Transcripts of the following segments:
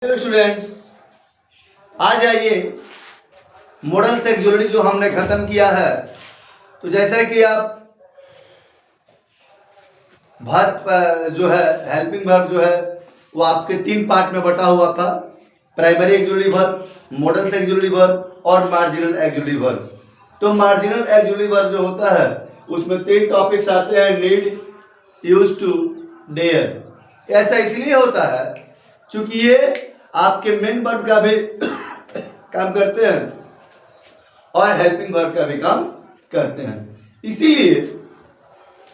Hello students, आज आइए model sexuality जो हमने खत्म किया है। तो जैसा कि आप वर्ब जो है हेल्पिंग वर्ब जो है वो आपके 3 पार्ट में बटा हुआ था। Primary auxiliary verb, modal auxiliary verb और मार्जिनल एक्सुएलरी वर्ब। तो मार्जिनल एक्सुएलरी वर्ब जो होता है उसमें 3 टॉपिक्स आते हैं, नीड, यूज टू, डेयर। ऐसा इसलिए होता है क्योंकि ये आपके मेन वर्ब का भी काम करते हैं और हेल्पिंग वर्ब का भी काम करते हैं, इसीलिए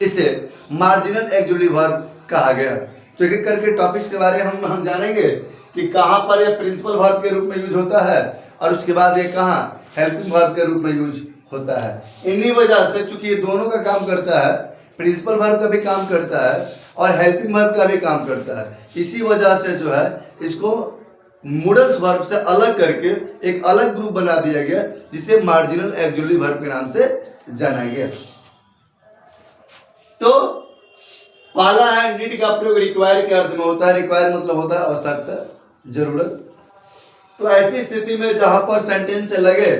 इसे मार्जिनल एक्सुएलरी वर्ब कहा गया। तो एक एक करके टॉपिक्स के बारे में हम जानेंगे कि कहाँ पर यह प्रिंसिपल वर्ब के रूप में यूज होता है और उसके बाद ये कहाँ हेल्पिंग वर्ब के रूप में यूज होता है। इन्हीं वजह से चूंकि ये दोनों का काम करता है, प्रिंसिपल वर्ब का भी काम करता है और हेल्पिंग वर्ब का भी काम करता है, इसी वजह से जो है इसको मॉडल्स वर्ब से अलग करके एक अलग ग्रुप बना दिया गया जिसे मार्जिनल एक्सुएलरी वर्ब के नाम से जाना गया। तो पहला है नीड का प्रयोग रिक्वायर के अर्थ में होता है। रिक्वायर मतलब होता है आवश्यकता, जरूरत। तो ऐसी स्थिति में जहां पर सेंटेंस से लगे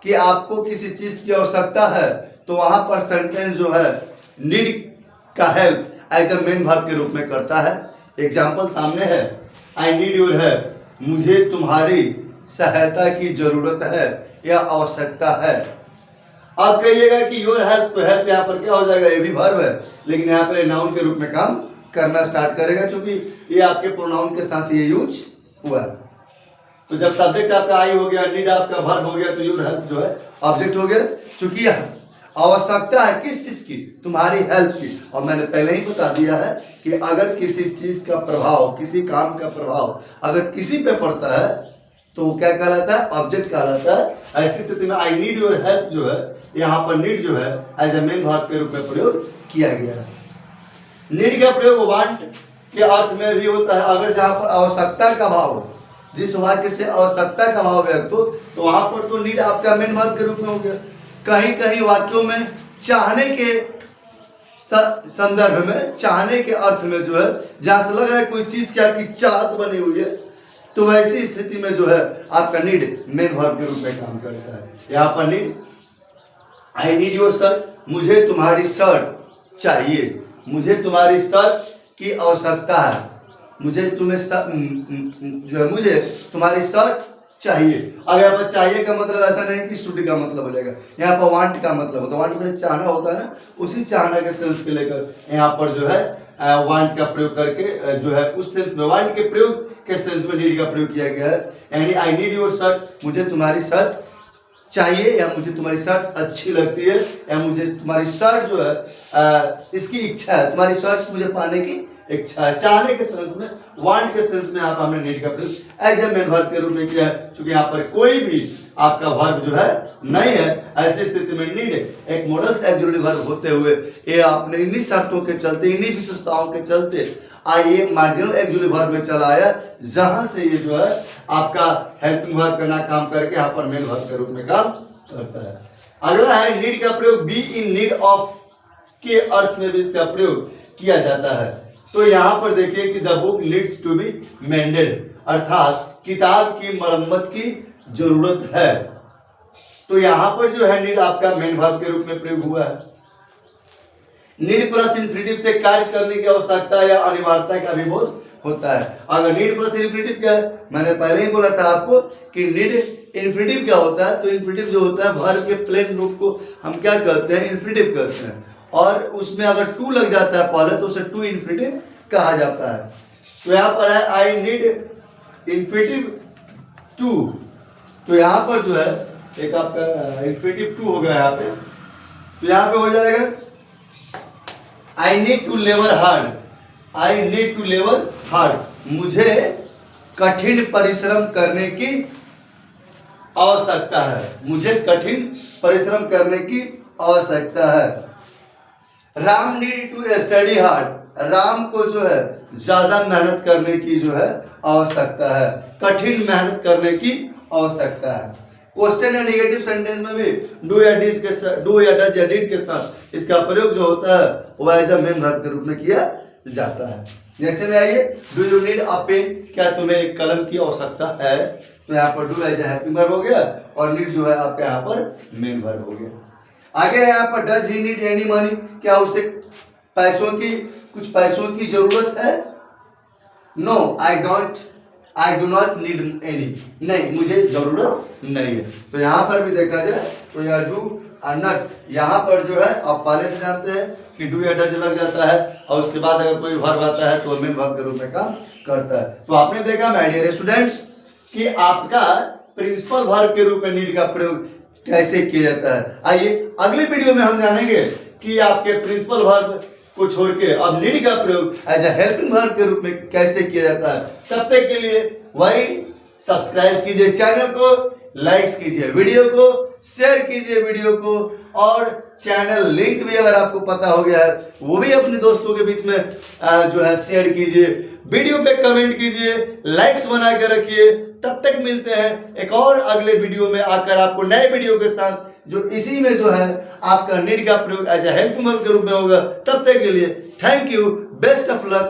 कि आपको किसी चीज की आवश्यकता है तो वहां पर सेंटेंस जो है नीड का help as a main verb के रूप में करता है। एग्जाम्पल सामने है, आई नीड योर हेल्प, मुझे तुम्हारी सहायता की जरूरत है या आवश्यकता है। आप कहिएगा कि योर हेल्प, तो हेल्प यहाँ पर क्या हो जाएगा, ये भी वर्ब है, लेकिन यहाँ पर नाउन के रूप में काम करना स्टार्ट करेगा क्योंकि ये आपके प्रोनाउन के साथ ये यूज हुआ। तो जब सब्जेक्ट आपका आई हो गया, नीड आपका वर्ब हो गया, तो योर हेल्प जो है ऑब्जेक्ट हो गया। चूंकि आवश्यकता है किस चीज की, तुम्हारी हेल्प की। और मैंने पहले ही बता दिया है कि अगर किसी चीज का प्रभाव, किसी काम का प्रभाव अगर किसी पे पड़ता है तो वो क्या कहलाता है, ऑब्जेक्ट कहलाता है। ऐसी स्थिति में आई नीड योर हेल्प जो है यहाँ पर नीड जो है एज ए मेन वर्ब के रूप में प्रयोग किया गया है। नीड का प्रयोग वांट के अर्थ में भी होता है। अगर जहां पर आवश्यकता का भाव, जिस वाक्य से आवश्यकता का भाव व्यक्त हो, तो वहां पर तो नीड आपका मेन वर्ब के रूप में हो गया। कहीं कहीं वाक्यों में चाहने के संदर्भ में, चाहने के अर्थ में जो है जहां से लग रहा है कोई चीज की आपकी चाहत बनी हुई है, तो वैसी स्थिति में जो है आपका नीड मेन वर्ब के रूप में काम करता है। यहाँ पर need, I need your shirt, मुझे तुम्हारी शर्ट चाहिए, मुझे तुम्हारी शर्ट की आवश्यकता है, मुझे तुम्हें जो है मुझे तुम्हारी शर्ट चाहिए। अब यहाँ पर चाहिए का मतलब ऐसा नहीं कि स्टूडी का मतलब हो जाएगा, यहाँ पर वांट का मतलब होता है। वांट में चाहना होता है ना, उसी चाहना के सेंस के लेकर यहाँ पर जो है वांट का प्रयोग करके जो है उस सेंस में, वांट के प्रयोग के सेंस में नीड का प्रयोग किया गया है। यानी आई नीड योर शर्ट, मुझे तुम्हारी शर्ट चाहिए, या मुझे तुम्हारी शर्ट अच्छी लगती है, या मुझे तुम्हारी शर्ट जो है इसकी इच्छा है, तुम्हारी शर्ट मुझे पाने की इच्छा है। चाहने के सेंस में, वांट के सेंस में यहाँ पर हमने नीड का प्रयोग एज ए मेन वर्ब के रूप में किया है, क्योंकि यहाँ पर कोई भी आपका वर्ब जो है नहीं है। ऐसी स्थिति में नीड एक मॉडल्स एक्सुएलरी वर्ब होते हुए ये आपने इन्हीं शर्तों के चलते, इन्हीं विशेषताओं के चलते आइए मार्जिनल एक्सुएलरी वर्ब में चला आया, जहां से ये जो है आपका हेल्पिंग वर्ब का काम करके यहाँ पर मेन वर्ब के रूप में काम करता है। अगला है नीड का प्रयोग बी इन नीड ऑफ के अर्थ में भी इसका प्रयोग किया जाता है। तो यहाँ पर देखिए कि the book needs to be mended, अर्थात किताब की मरम्मत की जरूरत है। तो यहाँ पर जो है नीड आपका मेन वर्ब के रूप में प्रयोग हुआ है। नीड प्लस इंफिनिटिव से कार्य करने की आवश्यकता या अनिवार्यता का भी बोध होता है। अगर नीड प्लस इंफिनिटिव क्या है, मैंने पहले ही बोला था आपको कि नीड इंफिनिटिव क्या होता है। तो इंफिनिटिव जो होता है वर्ब के प्लेन रूप को हम क्या कहते हैं, इंफिनिटिव कहते हैं, और उसमें अगर टू लग जाता है पहले तो उसे टू इंफिनिटिव कहा जाता है। तो यहाँ पर है आई नीड इंफिनिटिव टू, तो यहाँ पर जो है एक आपका इंफिनिटिव टू हो गया यहाँ पे। तो यहाँ पे हो जाएगा I need to labour hard, I need to labour hard, मुझे कठिन परिश्रम करने की आवश्यकता है, मुझे कठिन परिश्रम करने की आवश्यकता है। Ram need to study hard, Ram को जो है ज्यादा मेहनत करने की जो है आवश्यकता है, कठिन मेहनत करने की आवश्यकता है। क्वेश्चन या नेगेटिव सेंटेंस में भी डू या डज के साथ इसका प्रयोग जो होता है वो एज अ मेन वर्ब के रूप में किया जाता है। जैसे में आइए, do you need a pen, क्या तुम्हें एक कलम की आवश्यकता है? तो यहाँ पर डू एज हेल्पिंग वर्ब हो गया और नीड जो है आपका यहाँ पर मेन वर्ब हो गया। आगे यहाँ पर does he need any money, क्या उसे कुछ पैसों की जरूरत है? No I do not need any, नहीं मुझे जरूरत नहीं है। तो यहाँ पर भी देखा जाए तो यह डू और नॉट, यहाँ पर जो है आप पहले से जानते हैं कि डू या डज लग जाता है और उसके बाद अगर कोई वर्ब आता है तो मेन वर्ब के रूप में काम करता है। तो आपने देखा माय डियर स्टूडेंट्स कि आपका प्रिंसिपल वर्ब के रूप में नीड का प्रयोग कैसे किया जाता है। आइए अगले वीडियो में हम जानेंगे कि आपके प्रिंसिपल वर्ब को छोड़ के अब नीड का प्रयोग एज ए हेल्पिंग वर्ब के रूप में कैसे किया जाता है। तब तक के लिए वही सब्सक्राइब कीजिए चैनल को, लाइक्स कीजिए वीडियो को, शेयर कीजिए वीडियो को, और चैनल लिंक भी अगर आपको पता हो गया है वो भी अपने दोस्तों के बीच में जो है शेयर कीजिए, वीडियो पे कमेंट कीजिए, लाइक्स बना के रखिए। तब तक मिलते हैं एक और अगले वीडियो में आकर आपको नए वीडियो के साथ, जो इसी में जो है आपका नीड का प्रयोग एज ए हेल्पिंग वर्ब के रूप में होगा। तब तक के लिए thank you, best of luck.